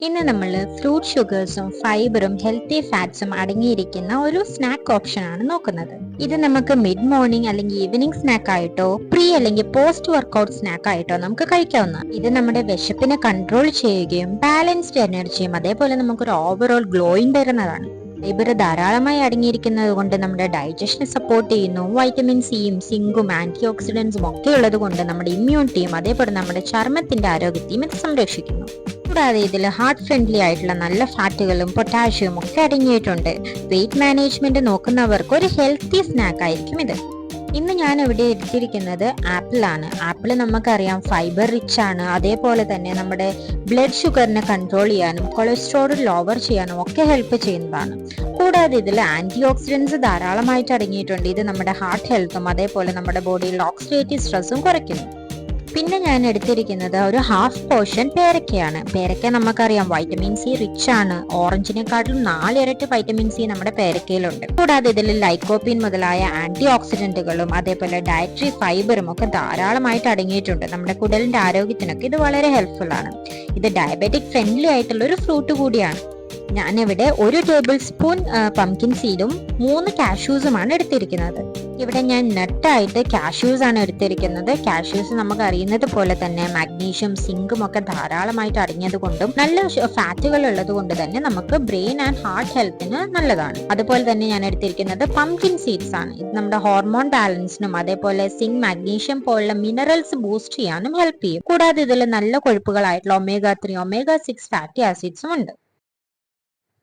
ഇന്ന് നമ്മൾ fruit ഷുഗേഴ്സും ഫൈബറും healthy ഫാറ്റ്സും അടങ്ങിയിരിക്കുന്ന ഒരു സ്നാക്ക് ഓപ്ഷൻ ആണ് നോക്കുന്നത്. ഇത് നമുക്ക് മിഡ് മോർണിംഗ് അല്ലെങ്കിൽ ഈവനിങ് സ്നാക്ക് ആയിട്ടോ പ്രീ അല്ലെങ്കിൽ പോസ്റ്റ് വർക്ക്ഔട്ട് സ്നാക്ക് ആയിട്ടോ നമുക്ക് കഴിക്കാവുന്ന. ഇത് നമ്മുടെ വിശപ്പിനെ കൺട്രോൾ ചെയ്യുകയും ബാലൻസ്ഡ് എനർജിയും അതേപോലെ നമുക്കൊരു ഓവറോൾ ഗ്ലോയും തരുന്നതാണ്. ഫൈബർ ധാരാളമായി അടങ്ങിയിരിക്കുന്നത് കൊണ്ട് നമ്മുടെ ഡൈജഷനെ സപ്പോർട്ട് ചെയ്യുന്നു. വൈറ്റമിൻ സിയും സിങ്കും ആന്റി ഓക്സിഡൻസും ഒക്കെ ഉള്ളത് കൊണ്ട് നമ്മുടെ ഇമ്മ്യൂണിറ്റിയും അതേപോലെ നമ്മുടെ ചർമ്മത്തിന്റെ ആരോഗ്യത്തെയും ഇത് സംരക്ഷിക്കുന്നു. കൂടാതെ ഇതിൽ ഹാർട്ട് ഫ്രണ്ട്ലി ആയിട്ടുള്ള നല്ല ഫാറ്റുകളും പൊട്ടാഷ്യവും ഒക്കെ അടങ്ങിയിട്ടുണ്ട്. വെയിറ്റ് മാനേജ്മെന്റ് നോക്കുന്നവർക്ക് ഒരു ഹെൽത്തി സ്നാക്ക് ആയിരിക്കും ഇത്. ഇന്ന് ഞാൻ ഇവിടെ എടുത്തിരിക്കുന്നത് ആപ്പിൾ ആണ്. ആപ്പിൾ നമുക്കറിയാം ഫൈബർ റിച്ച് ആണ്, അതേപോലെ തന്നെ നമ്മുടെ ബ്ലഡ് ഷുഗറിനെ കൺട്രോൾ ചെയ്യാനും കൊളസ്ട്രോൾ ലോവർ ചെയ്യാനും ഒക്കെ ഹെൽപ്പ് ചെയ്യുന്നതാണ്. കൂടാതെ ഇതിൽ ആന്റി ഓക്സിഡൻസ് ധാരാളമായിട്ട് അടങ്ങിയിട്ടുണ്ട്. ഇത് നമ്മുടെ ഹാർട്ട് ഹെൽത്തും അതേപോലെ നമ്മുടെ ബോഡിയിൽ ഓക്സിഡേറ്റീവ് സ്ട്രെസ്സും കുറയ്ക്കുന്നു. പിന്നെ ഞാൻ എടുത്തിരിക്കുന്നത് ഒരു ഹാഫ് പോർഷൻ പേരക്കയാണ്. പേരക്ക നമുക്കറിയാം വൈറ്റമിൻ സി റിച്ച് ആണ്. ഓറഞ്ചിനെക്കാട്ടിലും 4 ഇരട്ടി വൈറ്റമിൻ സി നമ്മുടെ പേരക്കയിലുണ്ട്. കൂടാതെ ഇതിൽ ലൈക്കോപ്പിൻ മുതലായ ആന്റി ഓക്സിഡന്റുകളും അതേപോലെ ഡയറ്ററി ഫൈബറും ഒക്കെ ധാരാളമായിട്ട് അടങ്ങിയിട്ടുണ്ട്. നമ്മുടെ കുടലിന്റെ ആരോഗ്യത്തിനൊക്കെ ഇത് വളരെ ഹെൽപ്ഫുൾ ആണ്. ഇത് ഡയബറ്റിക് ഫ്രണ്ട്ലി ആയിട്ടുള്ള ഒരു ഫ്രൂട്ട് കൂടിയാണ്. ഞാനിവിടെ 1 ടേബിൾ സ്പൂൺ പംകിൻ സീഡും 3 കാഷ്യൂസുമാണ് എടുത്തിരിക്കുന്നത്. ഇവിടെ ഞാൻ നട്ടായിട്ട് കാഷ്യൂസ് ആണ് എടുത്തിരിക്കുന്നത്. കാഷ്യൂസ് നമുക്ക് അറിയുന്നത് പോലെ തന്നെ മാഗ്നീഷ്യം സിങ്കും ഒക്കെ ധാരാളമായിട്ട് അടങ്ങിയത് കൊണ്ടും നല്ല ഫാറ്റുകൾ ഉള്ളത് കൊണ്ട് തന്നെ നമുക്ക് ബ്രെയിൻ ആൻഡ് ഹാർട്ട് ഹെൽത്തിന് നല്ലതാണ്. അതുപോലെ തന്നെ ഞാൻ എടുത്തിരിക്കുന്നത് പംകിൻ സീഡ്സ് ആണ്. ഇത് നമ്മുടെ ഹോർമോൺ ബാലൻസിനും അതേപോലെ സിങ്ക് മാഗ്നീഷ്യം പോലുള്ള മിനറൽസ് ബൂസ്റ്റ് ചെയ്യാനും ഹെൽപ്പ് ചെയ്യും. കൂടാതെ ഇതിൽ നല്ല കൊഴുപ്പുകളായിട്ടുള്ള omega-3 omega-6 ഫാറ്റി ആസിഡ്സും ഉണ്ട്.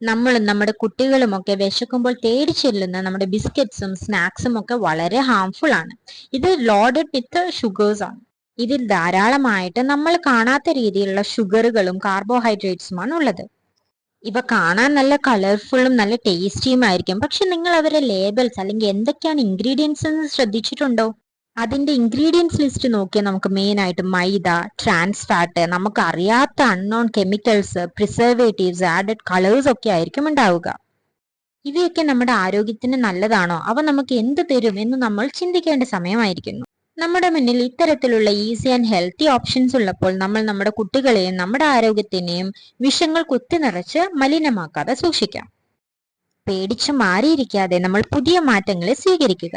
നമ്മളും നമ്മുടെ കുട്ടികളും ഒക്കെ വിശക്കുമ്പോൾ തേടി ചെല്ലുന്ന നമ്മുടെ ബിസ്ക്കറ്റ്സും സ്നാക്സും ഒക്കെ വളരെ ഹാംഫുൾ ആണ്. ഇത് ലോഡഡ് വിത്ത് ഷുഗേഴ്സ് ആണ്. ഇതിൽ ധാരാളമായിട്ട് നമ്മൾ കാണാത്ത രീതിയിലുള്ള ഷുഗറുകളും കാർബോഹൈഡ്രേറ്റ്സുമാണ് ഉള്ളത്. ഇവ കാണാൻ നല്ല കളർഫുള്ളും നല്ല ടേസ്റ്റിയും ആയിരിക്കും. പക്ഷെ നിങ്ങൾ അവരുടെ ലേബൽസ് അല്ലെങ്കിൽ എന്തൊക്കെയാണ് ഇൻഗ്രീഡിയൻസ് എന്ന് ശ്രദ്ധിച്ചിട്ടുണ്ടോ? അതിന്റെ ഇൻഗ്രീഡിയൻസ് ലിസ്റ്റ് നോക്കിയാൽ നമുക്ക് മെയിൻ ആയിട്ട് മൈദ, ട്രാൻസ് ഫാറ്റ്, നമുക്ക് അറിയാത്ത unknown chemicals, preservatives, added colours ഒക്കെ ആയിരിക്കും ഉണ്ടാവുക. ഇവയൊക്കെ നമ്മുടെ ആരോഗ്യത്തിന് നല്ലതാണോ? അവ നമുക്ക് എന്ത് തരും എന്ന് നമ്മൾ ചിന്തിക്കേണ്ട സമയമായിരിക്കുന്നു. നമ്മുടെ മുന്നിൽ ഇത്തരത്തിലുള്ള ഈസി ആൻഡ് ഹെൽത്തി ഓപ്ഷൻസ് ഉള്ളപ്പോൾ നമ്മൾ നമ്മുടെ കുട്ടികളെയും നമ്മുടെ ആരോഗ്യത്തിനെയും വിഷങ്ങൾ കുത്തി നിറച്ച് മലിനമാക്കാതെ സൂക്ഷിക്കാം. പേടിച്ചു മാറിയിരിക്കാതെ നമ്മൾ പുതിയ മാറ്റങ്ങളെ സ്വീകരിക്കുക.